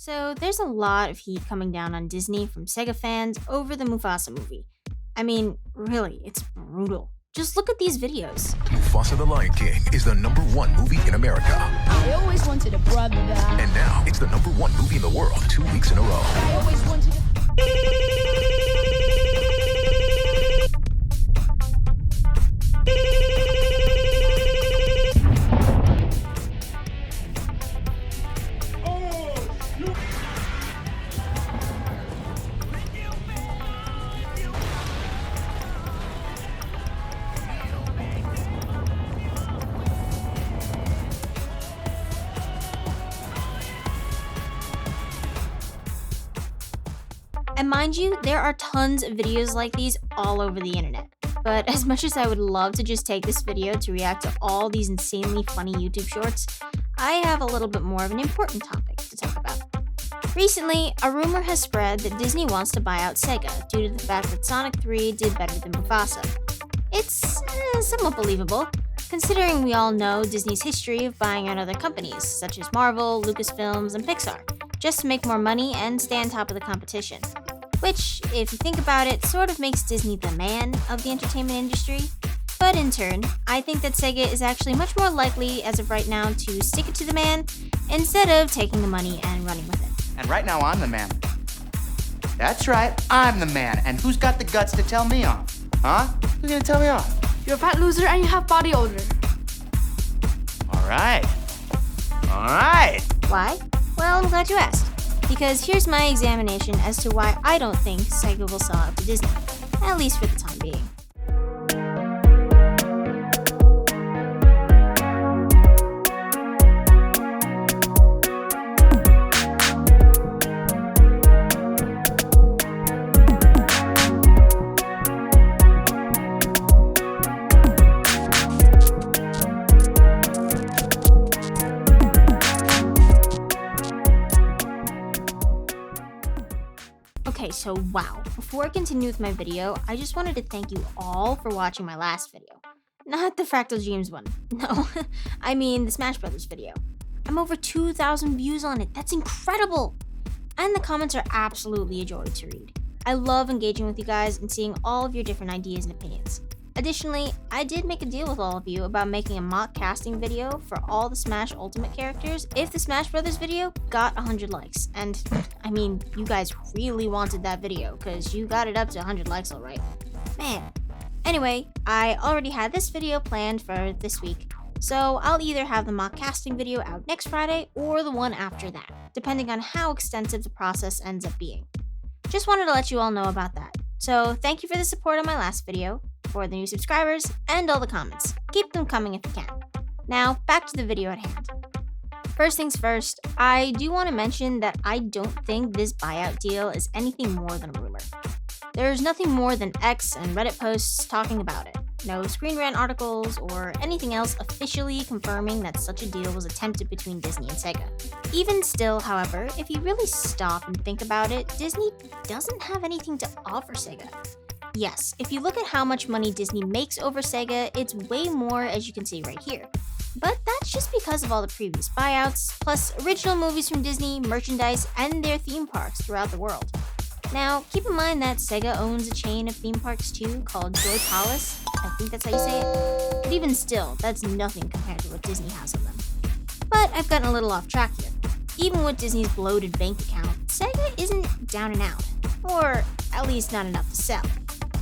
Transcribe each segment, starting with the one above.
So there's a lot of heat coming down on Disney from Sega fans over the Mufasa movie. I mean, really, it's brutal. Just look at these videos. Mufasa the Lion King is the #1 movie in America. I always wanted a brother. And now it's the #1 movie in the world 2 weeks in a row. I always wanted And mind you, there are tons of videos like these all over the internet. But as much as I would love to just take this video to react to all these insanely funny YouTube shorts, I have a little bit more of an important topic to talk about. Recently, a rumor has spread that Disney wants to buy out Sega due to the fact that Sonic 3 did better than Mufasa. It's somewhat believable, considering we all know Disney's history of buying out other companies, such as Marvel, Lucasfilms, and Pixar, just to make more money and stay on top of the competition. Which, if you think about it, sort of makes Disney the man of the entertainment industry. But in turn, I think that Sega is actually much more likely, as of right now, to stick it to the man instead of taking the money and running with it. And right now, I'm the man. That's right, I'm the man. And who's got the guts to tell me off? Huh? Who's gonna tell me off? You're a fat loser and you have body odor. All right. Why? Well, I'm glad you asked. Because here's my examination as to why I don't think Sega will sell out to Disney, at least for the time being. Okay, so wow, before I continue with my video, I just wanted to thank you all for watching my last video. Not the Fractal Dreams one, no, I mean the Smash Brothers video. I'm over 2,000 views on it, that's incredible! And the comments are absolutely a joy to read. I love engaging with you guys and seeing all of your different ideas and opinions. Additionally, I did make a deal with all of you about making a mock casting video for all the Smash Ultimate characters if the Smash Brothers video got 100 likes. And, I mean, you guys really wanted that video, because you got it up to 100 likes alright. Man. Anyway, I already had this video planned for this week, so I'll either have the mock casting video out next Friday or the one after that, depending on how extensive the process ends up being. Just wanted to let you all know about that. So, thank you for the support on my last video, for the new subscribers, and all the comments. Keep them coming if you can. Now, back to the video at hand. First things first, I do want to mention that I don't think this buyout deal is anything more than a rumor. There's nothing more than X and Reddit posts talking about it. No Screen Rant articles or anything else officially confirming that such a deal was attempted between Disney and Sega. Even still, however, if you really stop and think about it, Disney doesn't have anything to offer Sega. Yes, if you look at how much money Disney makes over Sega, it's way more, as you can see right here. But that's just because of all the previous buyouts, plus original movies from Disney, merchandise, and their theme parks throughout the world. Now, keep in mind that Sega owns a chain of theme parks too, called Joy Palace. I think that's how you say it. But even still, that's nothing compared to what Disney has on them. But I've gotten a little off track here. Even with Disney's bloated bank account, Sega isn't down and out. Or at least not enough to sell.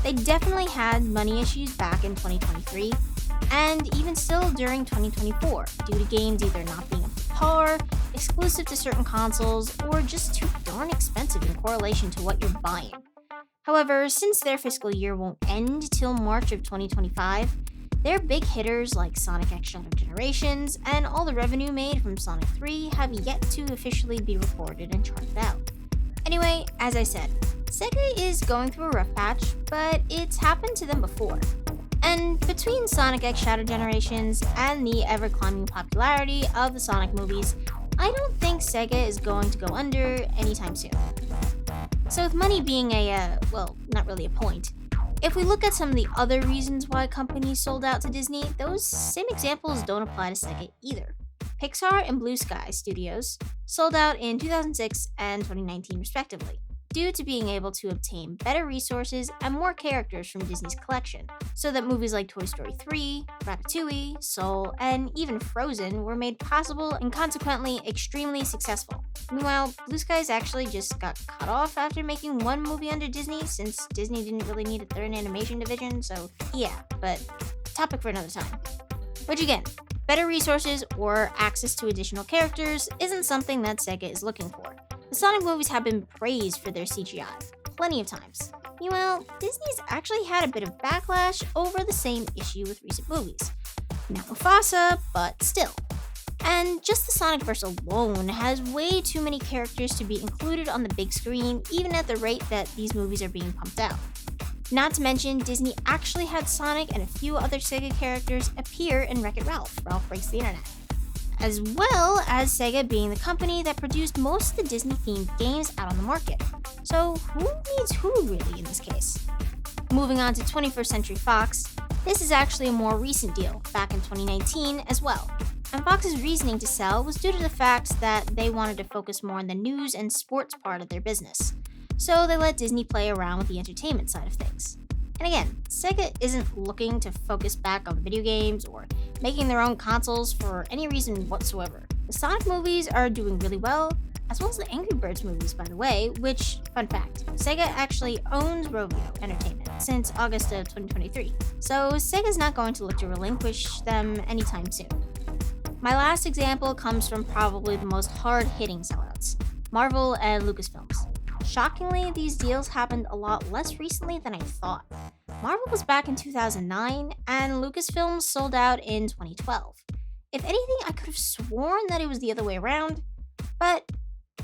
They definitely had money issues back in 2023, and even still during 2024, due to games either not being up to par, exclusive to certain consoles, or just too darn expensive in correlation to what you're buying. However, since their fiscal year won't end till March of 2025, their big hitters like Sonic X Shadow Generations and all the revenue made from Sonic 3 have yet to officially be reported and charted out. Anyway, as I said, Sega is going through a rough patch, but it's happened to them before. And between Sonic X Shadow Generations and the ever-climbing popularity of the Sonic movies, I don't think Sega is going to go under anytime soon. So with money being well, not really a point, if we look at some of the other reasons why companies sold out to Disney, those same examples don't apply to Sega either. Pixar and Blue Sky Studios sold out in 2006 and 2019 respectively, due to being able to obtain better resources and more characters from Disney's collection, so that movies like Toy Story 3, Ratatouille, Soul, and even Frozen were made possible and consequently extremely successful. Meanwhile, Blue Skies actually just got cut off after making one movie under Disney, since Disney didn't really need a third animation division, so yeah, but topic for another time. Which again, better resources or access to additional characters isn't something that Sega is looking for. The Sonic movies have been praised for their CGI plenty of times. Meanwhile, Disney's actually had a bit of backlash over the same issue with recent movies. Not Mufasa, but still. And just the Sonicverse alone has way too many characters to be included on the big screen, even at the rate that these movies are being pumped out. Not to mention, Disney actually had Sonic and a few other Sega characters appear in Wreck-It Ralph, Ralph Breaks the Internet. As well as Sega being the company that produced most of the Disney-themed games out on the market. So who needs who really in this case? Moving on to 21st Century Fox, this is actually a more recent deal, back in 2019 as well. And Fox's reasoning to sell was due to the fact that they wanted to focus more on the news and sports part of their business. So they let Disney play around with the entertainment side of things. And again, Sega isn't looking to focus back on video games or making their own consoles for any reason whatsoever. The Sonic movies are doing really well, as well as the Angry Birds movies, by the way, which, fun fact, Sega actually owns Rovio Entertainment since August of 2023. So Sega's not going to look to relinquish them anytime soon. My last example comes from probably the most hard-hitting sellouts, Marvel and Lucasfilms. Shockingly, these deals happened a lot less recently than I thought. Marvel was back in 2009, and Lucasfilms sold out in 2012. If anything, I could have sworn that it was the other way around, but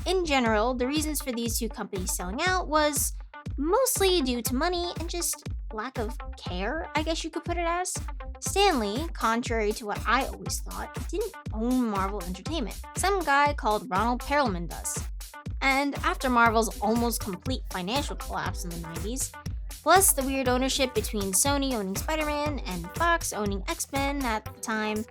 in general, the reasons for these two companies selling out was mostly due to money and just lack of care, I guess you could put it as. Stanley, contrary to what I always thought, didn't own Marvel Entertainment. Some guy called Ronald Perelman does. And after Marvel's almost complete financial collapse in the 90s, plus the weird ownership between Sony owning Spider-Man and Fox owning X-Men at the time,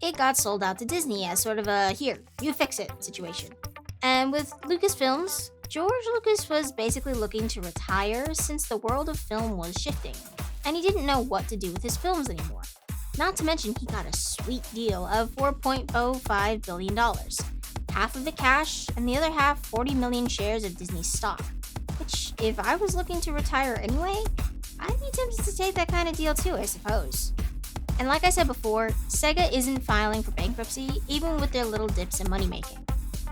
it got sold out to Disney as sort of a here, you fix it situation. And with Lucasfilms, George Lucas was basically looking to retire since the world of film was shifting, and he didn't know what to do with his films anymore. Not to mention he got a sweet deal of $4.05 billion. Half of it cash, and the other half 40 million shares of Disney stock. Which, if I was looking to retire anyway, I'd be tempted to take that kind of deal too, I suppose. And like I said before, Sega isn't filing for bankruptcy, even with their little dips in money making.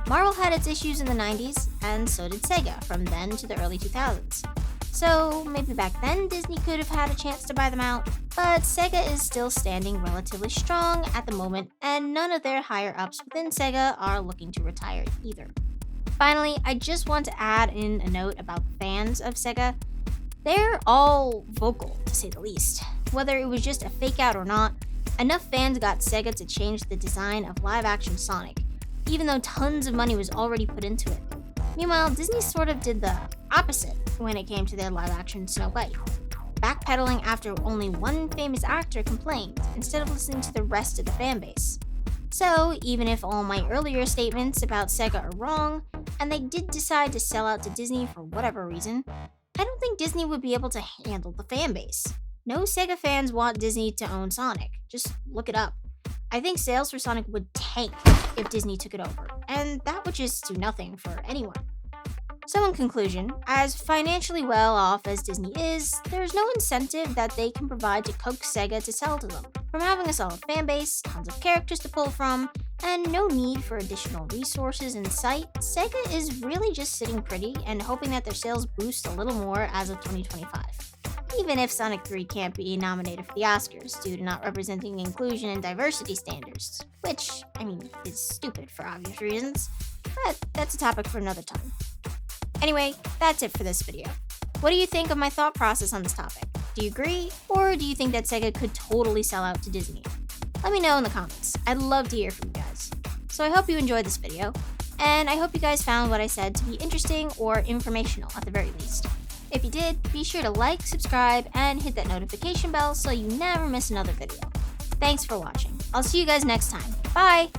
Marvel had its issues in the 90s, and so did Sega from then to the early 2000s. So maybe back then Disney could have had a chance to buy them out, but Sega is still standing relatively strong at the moment, and none of their higher ups within Sega are looking to retire either. Finally, I just want to add in a note about the fans of Sega. They're all vocal, to say the least. Whether it was just a fake out or not, enough fans got Sega to change the design of live-action Sonic, even though tons of money was already put into it. Meanwhile, Disney sort of did the opposite when it came to their live-action Snow White, backpedaling after only one famous actor complained, instead of listening to the rest of the fanbase. So, even if all my earlier statements about Sega are wrong, and they did decide to sell out to Disney for whatever reason, I don't think Disney would be able to handle the fanbase. No Sega fans want Disney to own Sonic. Just look it up. I think sales for Sonic would tank if Disney took it over, and that would just do nothing for anyone. So in conclusion, as financially well off as Disney is, there's no incentive that they can provide to coax Sega to sell to them. From having a solid fanbase, tons of characters to pull from, and no need for additional resources in sight, Sega is really just sitting pretty and hoping that their sales boost a little more as of 2025. Even if Sonic 3 can't be nominated for the Oscars due to not representing inclusion and diversity standards, which, is stupid for obvious reasons, but that's a topic for another time. Anyway, that's it for this video. What do you think of my thought process on this topic? Do you agree, or do you think that Sega could totally sell out to Disney? Let me know in the comments. I'd love to hear from you guys. So I hope you enjoyed this video, and I hope you guys found what I said to be interesting or informational at the very least. If you did, be sure to like, subscribe, and hit that notification bell so you never miss another video. Thanks for watching. I'll see you guys next time. Bye!